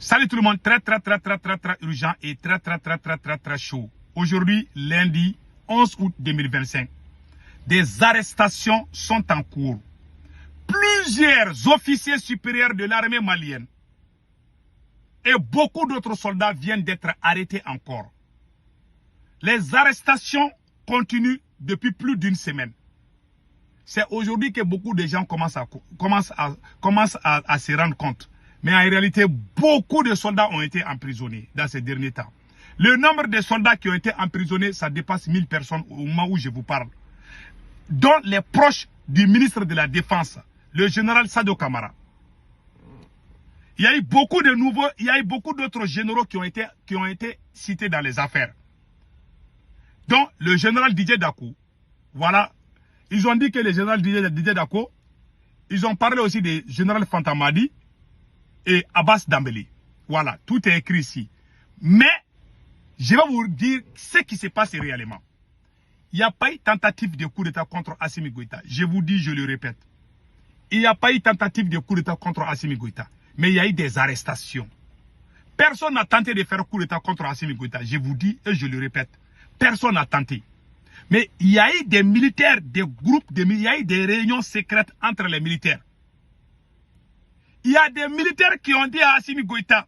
Salut tout le monde, très urgent et très chaud. Aujourd'hui, lundi 11 août 2025, des arrestations sont en cours. Plusieurs officiers supérieurs de l'armée malienne et beaucoup d'autres soldats viennent d'être arrêtés encore. Les arrestations continuent depuis plus d'une semaine. C'est aujourd'hui que beaucoup de gens commencent à se rendre compte. Mais en réalité, beaucoup de soldats ont été emprisonnés dans ces derniers temps. Le nombre de soldats qui ont été emprisonnés, ça dépasse 1000 personnes au moment où je vous parle. Dont les proches du ministre de la Défense, le général Sado Kamara. Il y a eu beaucoup de nouveaux, il y a eu beaucoup d'autres généraux qui ont été cités dans les affaires. Dont le général Didier Dakou. Voilà. Ils ont dit que le général Didier Dakou, ils ont parlé aussi du général Fantamadi et Abbas Dambélé. Voilà, tout est écrit ici. Mais, je vais vous dire ce qui se passe réellement. Il n'y a pas eu tentative de coup d'État contre Assimi Goïta. Je vous dis, je le répète. Il n'y a pas eu tentative de coup d'État contre Assimi Goïta. Mais il y a eu des arrestations. Personne n'a tenté de faire coup d'État contre Assimi Goïta. Je vous dis et je le répète. Personne n'a tenté. Mais il y a eu des militaires, des groupes, il y a eu des réunions secrètes entre les militaires. Il y a des militaires qui ont dit à Assimi Goïta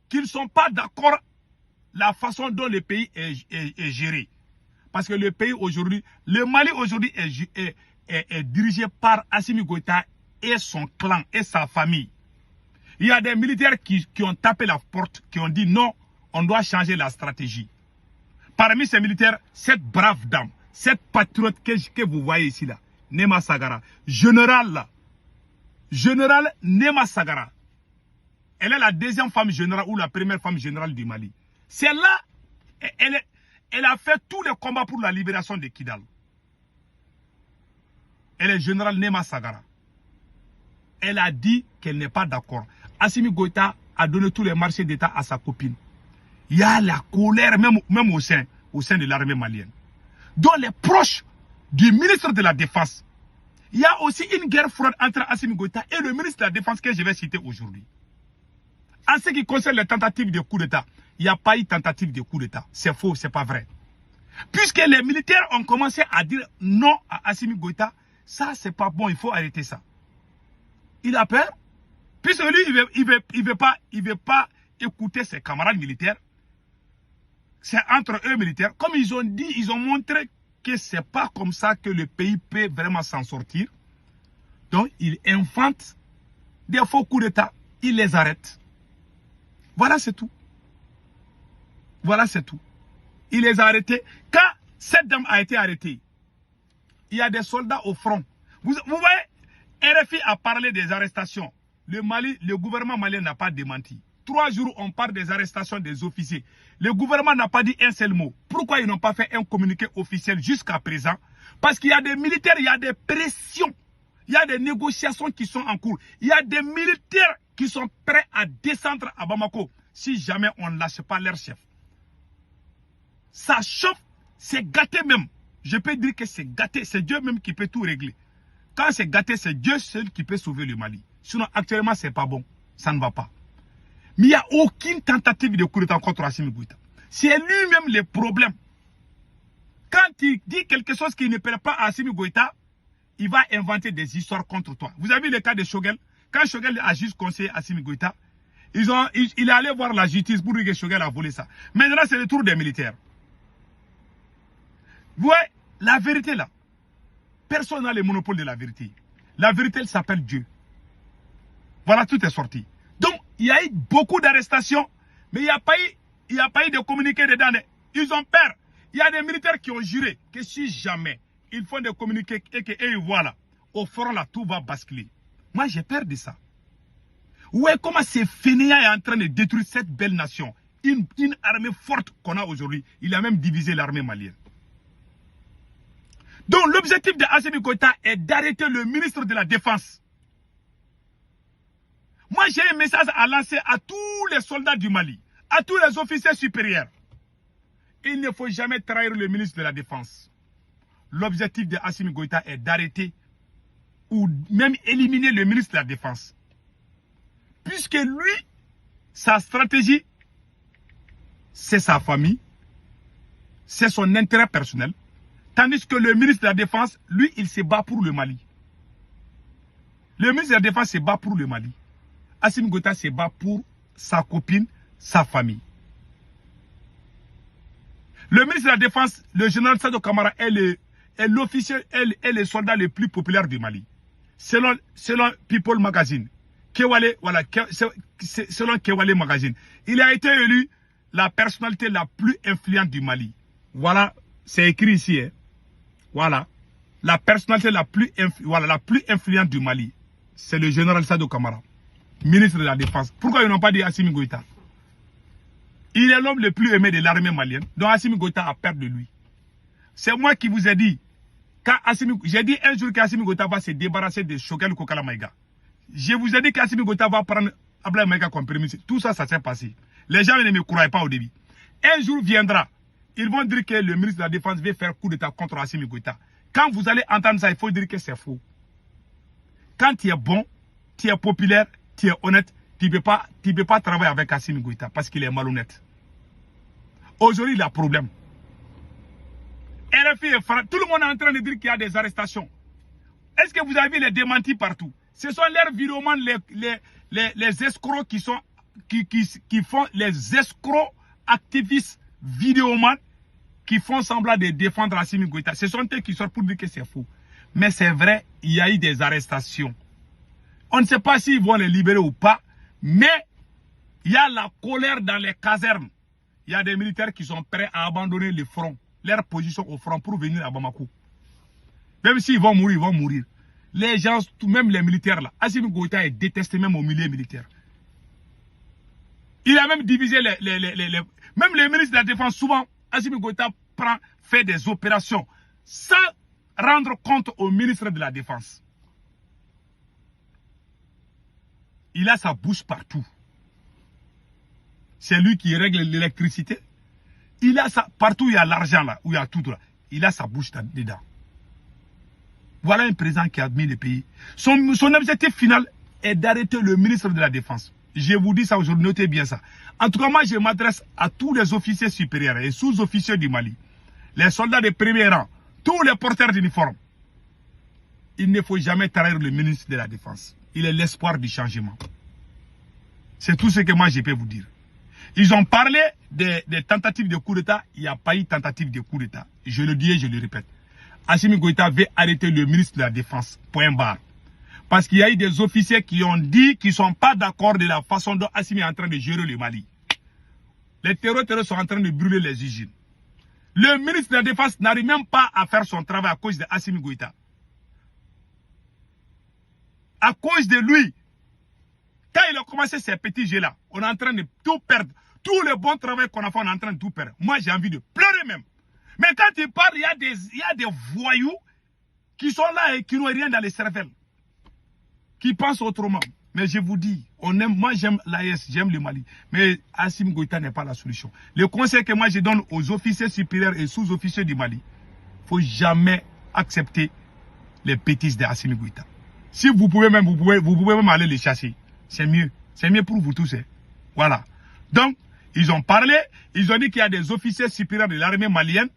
qu'ils ne sont pas d'accord la façon dont le pays est géré. Parce que le pays aujourd'hui, le Mali aujourd'hui est dirigé par Assimi Goïta et son clan et sa famille. Il y a des militaires qui ont tapé la porte, qui ont dit non, on doit changer la stratégie. Parmi ces militaires, cette brave dame, cette patriote que vous voyez ici là, Nema Sagara, général Nema Sagara. Elle est la deuxième femme générale ou la première femme générale du Mali. Celle-là, elle a fait tous les combats pour la libération de Kidal. Elle est générale Nema Sagara. Elle a dit qu'elle n'est pas d'accord. Assimi Goïta a donné tous les marchés d'État à sa copine. Il y a la colère même au sein de l'armée malienne. Dont les proches du ministre de la Défense. Il y a aussi une guerre froide entre Assimi Goïta et le ministre de la Défense que je vais citer aujourd'hui. En ce qui concerne les tentatives de coup d'État, il n'y a pas eu tentative de coup d'État. C'est faux, c'est pas vrai. Puisque les militaires ont commencé à dire non à Assimi Goïta, ça c'est pas bon, il faut arrêter ça. Il a peur, puisque lui, il veut pas écouter ses camarades militaires. C'est entre eux militaires. Comme ils ont dit, ils ont montré que c'est pas comme ça que le pays peut vraiment s'en sortir. Donc, ils inventent des faux coups d'État. Ils les arrêtent. Voilà, c'est tout. Voilà, c'est tout. Il les a arrêtés. Quand cette dame a été arrêtée, il y a des soldats au front. Vous voyez, RFI a parlé des arrestations. Le gouvernement malien n'a pas démenti. 3 jours, on parle des arrestations des officiers. Le gouvernement n'a pas dit un seul mot. Pourquoi ils n'ont pas fait un communiqué officiel jusqu'à présent? Parce qu'il y a des militaires, il y a des pressions. Il y a des négociations qui sont en cours. Il y a des militaires qui sont prêts à descendre à Bamako si jamais on ne lâche pas leur chef. Ça chauffe, c'est gâté même. Je peux dire que c'est gâté, c'est Dieu même qui peut tout régler. Quand c'est gâté, c'est Dieu seul qui peut sauver le Mali. Sinon, actuellement, c'est pas bon. Ça ne va pas. Mais il n'y a aucune tentative de coup d'État contre Assimi Goïta. C'est lui-même le problème. Quand il dit quelque chose qui ne plaît pas à Assimi Goïta, il va inventer des histoires contre toi. Vous avez vu le cas de Choguel? Quand Choguel a juste conseillé Assimi Goïta, il est allé voir la justice pour dire que Choguel a volé ça. Maintenant, c'est le tour des militaires. Vous voyez, la vérité là, personne n'a le monopole de la vérité. La vérité, elle s'appelle Dieu. Voilà, tout est sorti. Donc, il y a eu beaucoup d'arrestations, mais il n'y a pas eu de communiqué dedans. Ils ont peur. Il y a des militaires qui ont juré que si jamais ils font des communiqués et que voilà, au front là, tout va basculer. Moi, j'ai peur de ça. Ouais, comment ces fainéants est en train de détruire cette belle nation. Une armée forte qu'on a aujourd'hui. Il a même divisé l'armée malienne. Donc, l'objectif de Assimi Goïta est d'arrêter le ministre de la Défense. Moi, j'ai un message à lancer à tous les soldats du Mali, à tous les officiers supérieurs. Il ne faut jamais trahir le ministre de la Défense. L'objectif de Assimi Goïta est d'arrêter ou même éliminer le ministre de la Défense. Puisque lui, Sa stratégie, c'est sa famille, c'est son intérêt personnel. Tandis que le ministre de la Défense, lui, il se bat pour le Mali. Le ministre de la Défense se bat pour le Mali. Assimi Goïta se bat pour sa copine, sa famille. Le ministre de la Défense, le général Sadou Camara, est l'officier, est le soldat le plus populaire du Mali. Selon People Magazine, Kewale, voilà, selon Kewale Magazine, il a été élu la personnalité la plus influente du Mali. Voilà, c'est écrit ici. Hein. Voilà, la personnalité la plus influente du Mali, c'est le général Sadou Camara, ministre de la Défense. Pourquoi ils n'ont pas dit Assimi Goïta? Il est l'homme le plus aimé de l'armée malienne, donc Assimi Goïta a peur de lui. C'est moi qui vous ai dit, j'ai dit un jour qu'Assimi Goïta va se débarrasser de Choguel Kokala Maïga. Je vous ai dit qu'Assimi Goïta va prendre Ablaye Maïga comme premier ministre. Tout ça, ça s'est passé. Les gens ne me croyaient pas au début. Un jour viendra, ils vont dire que le ministre de la Défense veut faire coup d'état contre Assimi Goïta. Quand vous allez entendre ça, il faut dire que c'est faux. Quand tu es bon, tu es populaire, tu es honnête, tu ne peux pas travailler avec Assimi Goïta parce qu'il est malhonnête. Aujourd'hui, il a problème. RFI et France, tout le monde est en train de dire qu'il y a des arrestations. Est-ce que vous avez vu les démentis partout? Ce sont leurs vidéomans, les escrocs qui font, les escrocs activistes vidéomans qui font semblant de défendre Assimi Goïta. Ce sont eux qui sortent pour dire que c'est faux. Mais c'est vrai, il y a eu des arrestations. On ne sait pas s'ils vont les libérer ou pas, mais il y a la colère dans les casernes. Il y a des militaires qui sont prêts à abandonner le front, leur position au front pour venir à Bamako. Même s'ils vont mourir, ils vont mourir. Les gens, même les militaires là, Assimi Goïta est détesté même au milieu militaire. Il a même divisé même les ministres de la Défense, souvent, Assimi Goïta fait des opérations sans rendre compte au ministre de la Défense. Il a sa bouche partout. C'est lui qui règle l'électricité. Il a ça partout où il y a l'argent là, où il y a tout là. Il a sa bouche dedans. Voilà un président qui admire le pays. Son objectif final est d'arrêter le ministre de la Défense. Je vous dis ça aujourd'hui, notez bien ça. En tout cas, moi, je m'adresse à tous les officiers supérieurs et sous-officiers du Mali, les soldats de premier rang, tous les porteurs d'uniforme. Il ne faut jamais trahir le ministre de la Défense. Il est l'espoir du changement. C'est tout ce que moi, je peux vous dire. Ils ont parlé des tentatives de coup d'État. Il n'y a pas eu tentative de coup d'État. Je le dis et je le répète. Assimi Goïta veut arrêter le ministre de la Défense. Point barre. Parce qu'il y a eu des officiers qui ont dit qu'ils ne sont pas d'accord de la façon dont Assimi est en train de gérer le Mali. Les terroristes sont en train de brûler les usines. Le ministre de la Défense n'arrive même pas à faire son travail à cause de Assimi Goïta. À cause de lui, quand il a commencé ces petits jeux-là, on est en train de tout perdre. Tout le bon travail qu'on a fait, on est en train de tout perdre. Moi, j'ai envie de pleurer même. Mais quand il parle, il y a des voyous qui sont là et qui n'ont rien dans les cervelles. Qui pensent autrement. Mais je vous dis, moi j'aime l'AES, j'aime le Mali. Mais Assimi Goïta n'est pas la solution. Le conseil que moi je donne aux officiers supérieurs et sous-officiers du Mali, il ne faut jamais accepter les bêtises d'Assimi Goïta. Si vous pouvez même, vous pouvez même aller les chasser. C'est mieux. C'est mieux pour vous tous. Hein. Voilà. Donc, ils ont parlé, ils ont dit qu'il y a des officiers supérieurs de l'armée malienne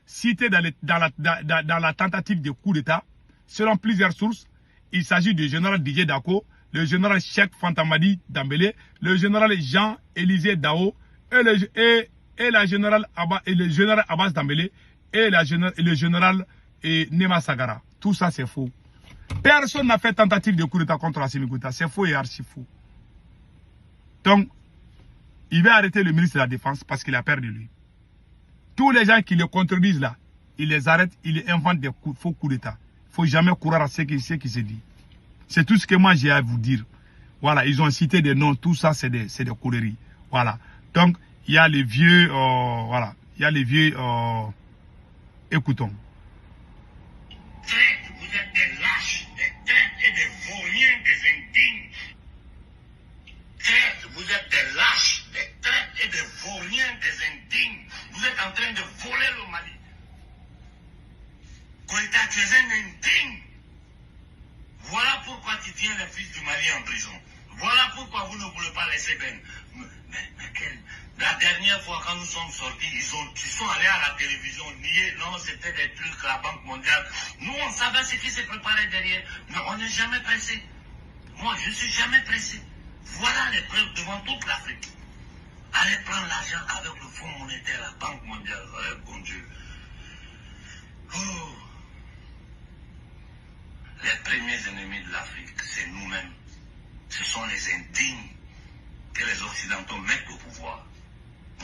cités dans la tentative de coup d'État. Selon plusieurs sources, il s'agit du général Didier Dako, le général Cheikh Fantamadi Dambélé, le général Jean-Élisée Dao et le général Abbas Dambélé et le général Nema Sagara. Tout ça, c'est faux. Personne n'a fait tentative de coup d'État contre Assimi Goïta. C'est faux et archi faux. Donc, il va arrêter le ministre de la Défense parce qu'il a peur de lui. Tous les gens qui le contredisent là, il les arrête, il invente des faux coups d'État. Il ne faut jamais courir à ce qui se dit. C'est tout ce que moi j'ai à vous dire. Voilà, ils ont cité des noms, tout ça c'est des coureries. Voilà. Donc, il y a les vieux, voilà, il y a les vieux, écoutons. Vous êtes des lâches, des traîtres et des vauriens, des indignes. Vous êtes des lâches, des traîtres et des vauriens, des indignes. Vous êtes en train de voler le Mali. Goïta, tu es un indigne. Voilà pourquoi tu tiens les fils du Mali en prison. Voilà pourquoi vous ne voulez pas laisser Ben. La dernière fois, quand nous sommes sortis, ils sont allés à la télévision nier. Non, c'était des trucs, la Banque mondiale. Nous, on savait ce qui s'est préparé derrière. Mais on n'est jamais pressé. Moi, je ne suis jamais pressé. Voilà les preuves devant toute l'Afrique. Allez prendre l'argent avec le Fonds monétaire, la Banque mondiale. Bon Dieu. Oh. Les premiers ennemis de l'Afrique, c'est nous-mêmes. Ce sont les indignes que les Occidentaux mettent au pouvoir.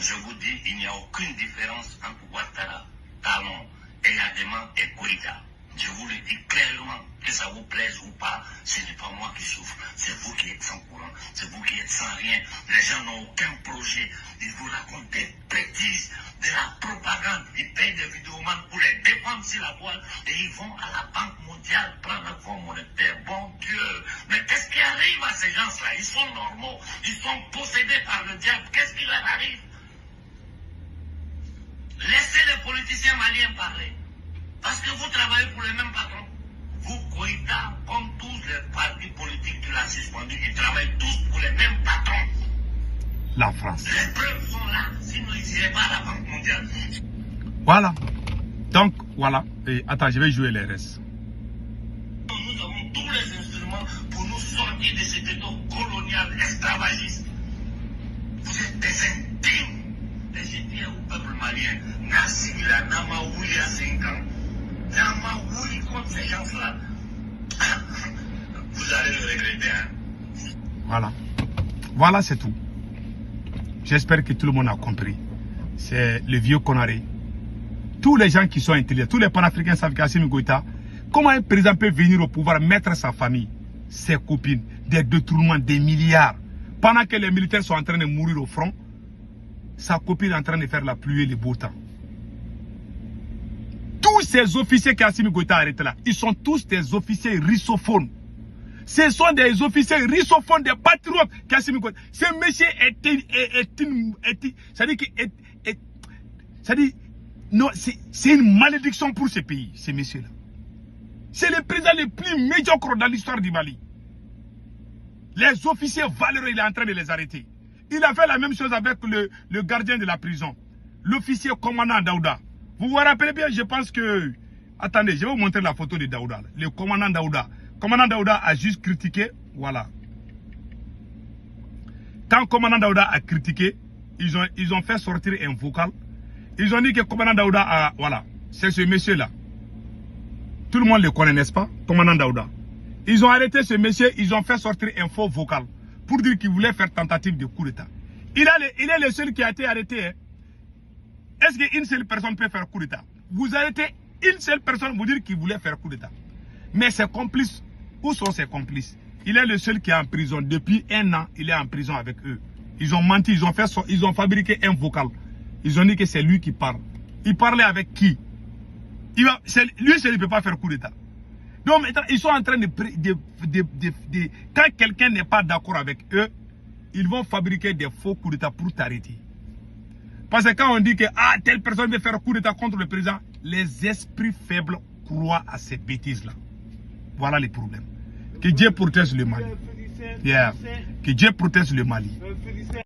Je vous dis, il n'y a aucune différence entre Ouattara, Talon, Eyadema et Koïta. Je vous le dis clairement, que ça vous plaise ou pas, ce n'est pas moi qui souffre, c'est vous qui êtes sans courant, c'est vous qui êtes sans rien. Les gens n'ont aucun projet, ils vous racontent des bêtises, de la propagande, ils payent des vidéomans pour les défendre sur la toile et ils vont à la Banque mondiale prendre un fonds monétaire. Bon Dieu, mais qu'est-ce qui arrive à ces gens-là? Ils sont normaux, ils sont possédés par le diable, qu'est-ce qui leur arrive? Laissez les politiciens maliens parler. Parce que vous travaillez pour les mêmes patrons. Vous, Koïta, comme tous les partis politiques qui l'ont suspendu, ils travaillent tous pour les mêmes patrons. La France. Les preuves sont là, sinon ils n'iraient pas à la Banque mondiale. Voilà. Donc, voilà. Et attends, je vais jouer les restes. Nous avons tous les instruments pour nous sortir de cet état colonial esclavagiste. Vous êtes des indignes. Et j'ai dit au peuple malien, Nassila, Namaoui à 5 ans. Namaoui contre ces gens-là. Vous allez le regretter, hein. Voilà. Voilà, c'est tout. J'espère que tout le monde a compris. C'est le vieux Konaré. Tous les gens qui sont intelligents, tous les panafricains savent qu'Assimi Goïta, comment un président peut venir au pouvoir, mettre sa famille, ses copines, des détournements, des milliards, pendant que les militaires sont en train de mourir au front, sa copine est en train de faire la pluie et le beau temps. Tous ces officiers qu'Assimi Goïta a arrêtés là, ils sont tous des officiers russophones. Ce sont des officiers russophones, des patriotes qu'Assimi Goïta. Ce monsieur c'est une malédiction pour ce pays, ce monsieur-là. C'est le président le plus médiocre dans l'histoire du Mali. Les officiers valeureux, il est en train de les arrêter. Il a fait la même chose avec le gardien de la prison, l'officier commandant Daouda. Vous vous rappelez bien, je pense que... Attendez, je vais vous montrer la photo de Daouda. Le commandant Daouda. Le commandant Daouda a juste critiqué, voilà. Quand commandant Daouda a critiqué, ils ont fait sortir un vocal. Ils ont dit que commandant Daouda a... Voilà, c'est ce monsieur-là. Tout le monde le connaît, n'est-ce pas? Commandant Daouda. Ils ont arrêté ce monsieur, ils ont fait sortir un faux vocal pour dire qu'il voulait faire tentative de coup d'État. Il est le seul qui a été arrêté. Hein. Est-ce qu'une seule personne peut faire coup d'État? Vous arrêtez une seule personne, vous dire qu'il voulait faire coup d'État. Mais ses complices, où sont ses complices? Il est le seul qui est en prison. Depuis 1 an, il est en prison avec eux. Ils ont menti, ils ont fabriqué un vocal. Ils ont dit que c'est lui qui parle. Il parlait avec qui? Lui seul, il ne peut pas faire coup d'État. Donc maintenant, ils sont en train quand quelqu'un n'est pas d'accord avec eux, ils vont fabriquer des faux coups d'État pour t'arrêter. Parce que quand on dit que telle personne veut faire coup d'État contre le président, les esprits faibles croient à ces bêtises-là. Voilà les problèmes. Que Dieu protège le Mali. Yeah. Que Dieu protège le Mali.